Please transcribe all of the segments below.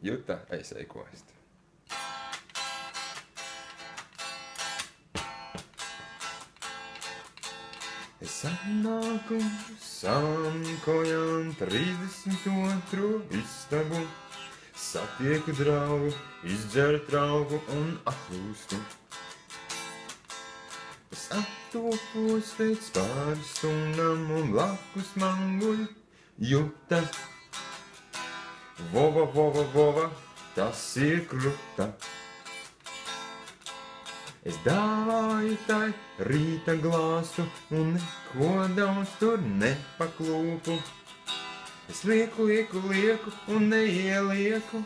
Juta, esi kost. Es atnāku savām kojām 32. istabu, satieku draugu, izdzeru trauku un atlūstu. Es attopos pēc pāris stundām un blakus man guļ Juta. Vova, vova, vova, tas ir kruta. Es dāvāju tai rīta glāstu un neko daudz tur nepaklūpu. Es lieku un neielieku.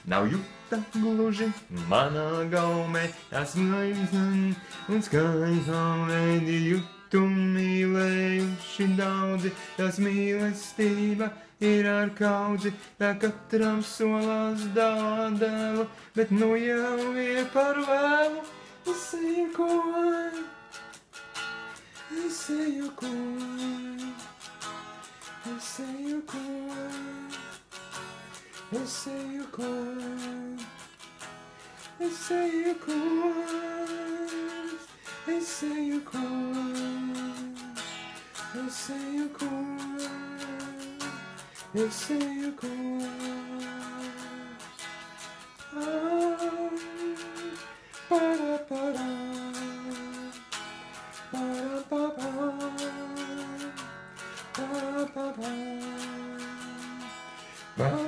Nav Juta gluži manā gaumē, tās mīlēs un skaistām veidi Jutu mīlējuši daudzi, tās mīlestība ir ar kaudzi, tā katram solās dādēlu, bet nu jau ir par vēlu. Es eju koju, es eju koju, es eju koju, es eju koju, es eju koju, es eju koju, es eju koju. Es eju koju, para, para, para, para, para, para, para.